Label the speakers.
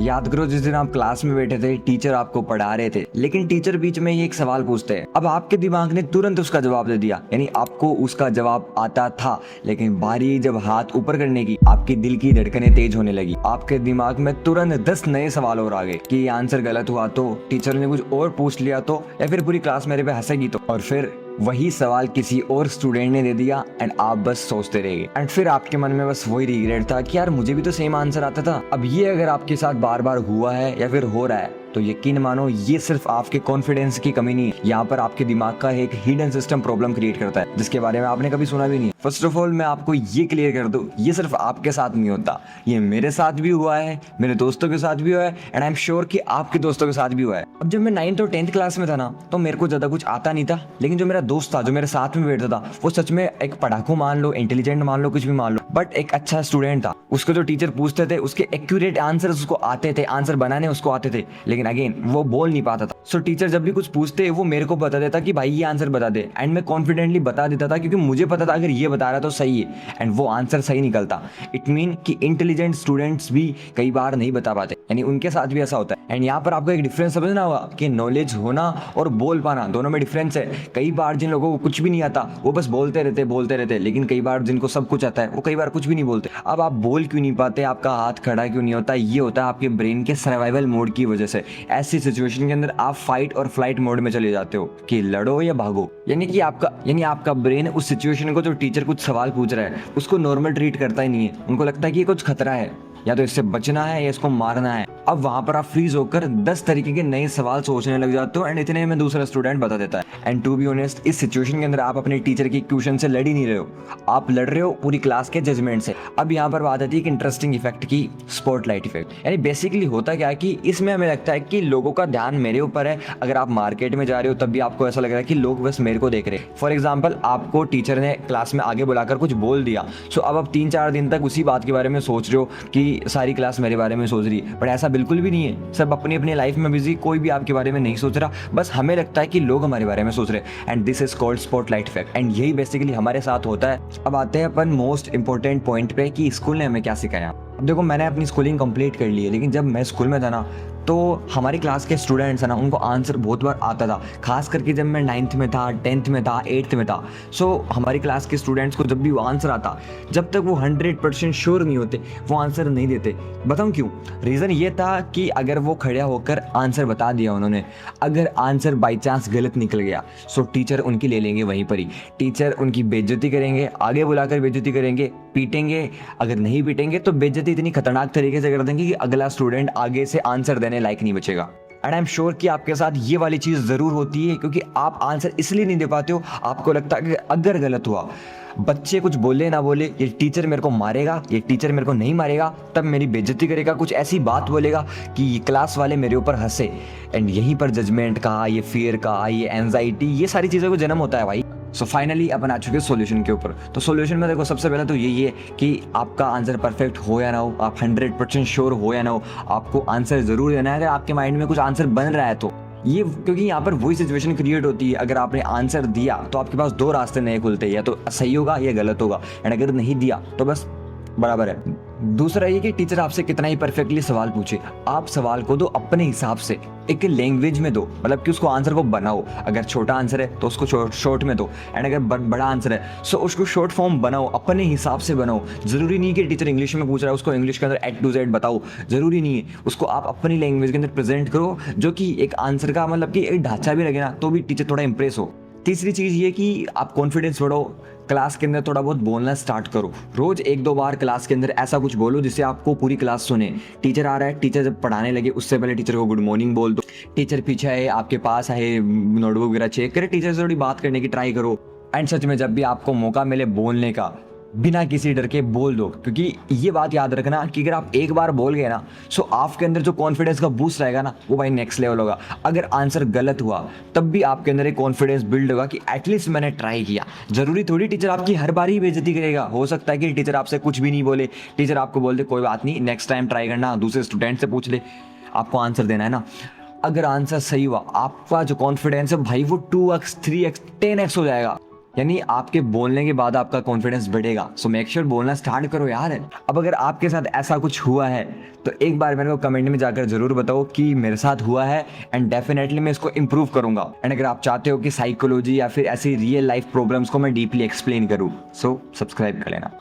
Speaker 1: याद करो जिस दिन आप क्लास में बैठे थे, टीचर आपको पढ़ा रहे थे, लेकिन टीचर बीच में ही एक सवाल पूछते हैं। अब आपके दिमाग ने तुरंत उसका जवाब दे दिया, यानी आपको उसका जवाब आता था, लेकिन बारी जब हाथ ऊपर करने की, आपकी दिल की धड़कनें तेज होने लगी। आपके दिमाग में तुरंत 10 नए सवाल और आ गए कि ये आंसर गलत हुआ तो, टीचर ने कुछ और पूछ लिया तो, या फिर पूरी क्लास मेरे पे हंसेगी तो, और फिर वही सवाल किसी और स्टूडेंट ने दे दिया एंड आप बस सोचते रह गए। एंड फिर आपके मन में बस वही रिग्रेट था कि यार मुझे भी तो सेम आंसर आता था। अब ये अगर आपके साथ बार बार हुआ है या फिर हो रहा है तो यकीन मानो ये सिर्फ आपके कॉन्फिडेंस की कमी नहीं है, यहाँ पर आपके दिमाग का एक हिडन सिस्टम प्रॉब्लम क्रिएट करता है जिसके बारे में आपने कभी सुना भी नहीं। फर्स्ट ऑफ ऑल मैं आपको ये क्लियर कर दूं, ये सिर्फ आपके साथ नहीं होता, ये मेरे साथ भी हुआ है, मेरे दोस्तों के साथ भी हुआ है, एंड आई एम श्योर कि आपके दोस्तों के साथ भी हुआ है। अब जब मैं 9th और 10th क्लास में था ना, तो मेरे को ज्यादा कुछ आता नहीं था, लेकिन जो मेरा दोस्त था, जो मेरे साथ में बैठता था, वो सच में एक पढ़ाकू मान लो, इंटेलिजेंट मान लो, कुछ भी मान लो, बट एक अच्छा स्टूडेंट था। उसको जो टीचर पूछते थे उसके एक्यूरेट आंसर उसको आते थे, आंसर बनाने उसको आते थे, लेकिन अगेन वो बोल नहीं पाता था। सो टीचर जब भी कुछ पूछते वो मेरे को बता देता कि भाई ये आंसर बता दे, एंड मैं कॉन्फिडेंटली बता देता था क्योंकि मुझे पता था अगर ये बता रहा तो सही है, एंड वो आंसर सही निकलता। इट मीन कि इंटेलिजेंट स्टूडेंट्स भी कई बार नहीं बता पाते, यानी उनके साथ भी ऐसा होता है। एंड यहाँ पर आपको एक डिफरेंस समझना होगा कि नॉलेज होना और बोल पाना दोनों में डिफरेंस है। कई बार जिन लोगों को कुछ भी नहीं आता वो बस बोलते रहते, लेकिन कई बार जिनको सब कुछ आता है वो कई बार कुछ भी नहीं बोलते। अब आप बोल क्यों नहीं पाते, आपका हाथ खड़ा क्यों नहीं होता, ये होता है आपके ब्रेन के सर्वाइवल मोड की वजह से। ऐसी सिचुएशन के अंदर आप फाइट और फ्लाइट मोड में चले जाते हो कि लड़ो या भागो, यानी आपका ब्रेन उस सिचुएशन को, जो टीचर कुछ सवाल पूछ रहा है, उसको नॉर्मल ट्रीट करता ही नहीं है। उनको लगता है कि ये कुछ खतरा है, या तो इससे बचना है या इसको मारना है। अब वहां पर आप फ्रीज होकर 10 तरीके के नए सवाल सोचने लग जाते हो, एंड इतने में दूसरा स्टूडेंट बता देता है। एंड टू बी ऑनेस्ट, इस सिचुएशन के अंदर आप अपने टीचर की क्वेश्चन से लड़ ही नहीं रहे हो, आप लड़ रहे हो पूरी क्लास के जजमेंट से। अब यहाँ पर बात आती है एक इंटरेस्टिंग इफेक्ट की, स्पॉटलाइट इफेक्ट। यानी बेसिकली होता क्या है कि इसमें हमें लगता है कि लोगों का ध्यान मेरे ऊपर है। अगर आप मार्केट में जा रहे हो तब भी आपको ऐसा लग रहा है कि लोग बस मेरे को देख रहे हैं। फॉर एग्जाम्पल, आपको टीचर ने क्लास में आगे बुलाकर कुछ बोल दिया, सो अब आप 3-4 दिन तक उसी बात के बारे में सोच रहे हो कि सारी क्लास मेरे बारे में सोच रही है, बट ऐसा बिल्कुल भी नहीं है। सब अपनी अपनी लाइफ में बिजी, कोई भी आपके बारे में नहीं सोच रहा, बस हमें लगता है कि लोग हमारे बारे में सोच रहे हैं, and this is called spotlight effect. And यही बेसिकली हमारे साथ होता है। अब आते हैं अपन मोस्ट इंपॉर्टेंट पॉइंट पे कि स्कूल ने हमें क्या सिखाया। अब देखो, मैंने अपनी स्कूलिंग कंप्लीट कर ली है, लेकिन जब मैं स्कूल में था ना, तो हमारी क्लास के स्टूडेंट्स है ना, उनको आंसर बहुत बार आता था, खास करके जब मैं 9th में था, 10th में था, 8th में था। सो हमारी क्लास के स्टूडेंट्स को जब भी वो आंसर आता, जब तक वो 100% श्योर नहीं होते वो आंसर नहीं देते। बताऊं क्यों? रीज़न ये था कि अगर वो खड़ा होकर आंसर बता दिया उन्होंने, अगर आंसर बाई चांस गलत निकल गया, सो टीचर उनकी ले लेंगे वहीं पर ही। टीचर उनकी बेइज्जती करेंगे, आगे बुलाकर बेइज्जती करेंगे, पीटेंगे। अगर नहीं पीटेंगे तो बेइज्जती इतनी खतरनाक तरीके से कर देंगे कि अगला स्टूडेंट आगे से आंसर देने लायक नहीं बचेगा। एंड आई एम श्योर कि आपके साथ ये वाली चीज़ ज़रूर होती है, क्योंकि आप आंसर इसलिए नहीं दे पाते हो, आपको लगता है कि अगर गलत हुआ, बच्चे कुछ बोले ना बोले, ये टीचर मेरे को मारेगा, ये टीचर मेरे को नहीं मारेगा, तब मेरी बेइज्जती करेगा, कुछ ऐसी बात बोलेगा कि ये क्लास वाले मेरे ऊपर हंसे। एंड यहीं पर जजमेंट का, ये फियर का, ये एंजाइटी, ये सारी चीज़ों को जन्म होता है भाई। सो फाइनली अपन आ चुके सोल्यूशन के ऊपर। तो सोल्यूशन में देखो, सबसे पहले तो यही है कि आपका आंसर परफेक्ट हो या ना हो, आप 100% श्योर हो या ना हो, आपको आंसर ज़रूर देना है। अगर आपके माइंड में कुछ आंसर बन रहा है तो ये, क्योंकि यहाँ पर वही सिचुएशन क्रिएट होती है। अगर आपने आंसर दिया तो आपके पास 2 रास्ते नए खुलते हैं, या तो सही होगा या गलत होगा, एंड अगर नहीं दिया तो बस बराबर है। दूसरा ये कि टीचर आपसे कितना ही परफेक्टली सवाल पूछे, आप सवाल को दो अपने हिसाब से, एक लैंग्वेज में दो, मतलब कि उसको आंसर को बनाओ। अगर छोटा आंसर है तो उसको शॉर्ट में दो, एंड अगर बड़ा आंसर है सो उसको शॉर्ट फॉर्म बनाओ, अपने हिसाब से बनाओ। जरूरी नहीं कि टीचर इंग्लिश में पूछ रहा है उसको इंग्लिश के अंदर A to Z बताओ, जरूरी नहीं है। उसको आप अपनी लैंग्वेज के अंदर प्रेजेंट करो, जो कि एक आंसर का मतलब कि एक ढांचा भी लगे ना, तो भी टीचर थोड़ा इंप्रेस हो। तीसरी चीज़ ये कि आप कॉन्फिडेंस बढ़ाओ, क्लास के अंदर थोड़ा बहुत बोलना स्टार्ट करो। रोज 1-2 बार क्लास के अंदर ऐसा कुछ बोलो जिससे आपको पूरी क्लास सुने। टीचर आ रहा है, टीचर जब पढ़ाने लगे उससे पहले टीचर को गुड मॉर्निंग बोल दो। टीचर पीछे आए, आपके पास आए, नोटबुक वगैरह चेक करे, टीचर से थोड़ी बात करने की ट्राई करो। एंड सच में जब भी आपको मौका मिले बोलने का, बिना किसी डर के बोल दो, क्योंकि ये बात याद रखना कि अगर आप एक बार बोल गए ना, सो आपके अंदर जो कॉन्फिडेंस का बूस्ट रहेगा ना, वो भाई नेक्स्ट लेवल होगा। अगर आंसर गलत हुआ तब भी आपके अंदर एक कॉन्फिडेंस बिल्ड होगा कि एटलीस्ट मैंने ट्राई किया। जरूरी थोड़ी टीचर आपकी हर बार ही बेइज्जती करेगा। हो सकता है कि टीचर आपसे कुछ भी नहीं बोले, टीचर आपको बोल दे कोई बात नहीं, नेक्स्ट टाइम ट्राई करना, दूसरे स्टूडेंट से पूछ ले, आपको आंसर देना है ना। अगर आंसर सही हुआ, आपका जो कॉन्फिडेंस है भाई वो 2x 3x 10x हो जाएगा। यानी आपके बोलने के बाद आपका कॉन्फिडेंस बढ़ेगा। सो मेक श्योर बोलना स्टार्ट करो यार। अब अगर आपके साथ ऐसा कुछ हुआ है तो एक बार मेरे को कमेंट में जाकर जरूर बताओ कि मेरे साथ हुआ है, एंड डेफिनेटली मैं इसको इंप्रूव करूंगा। एंड अगर आप चाहते हो कि साइकोलॉजी या फिर ऐसी रियल लाइफ प्रॉब्लम्स को मैं डीपली एक्सप्लेन करूँ, सो सब्सक्राइब कर लेना।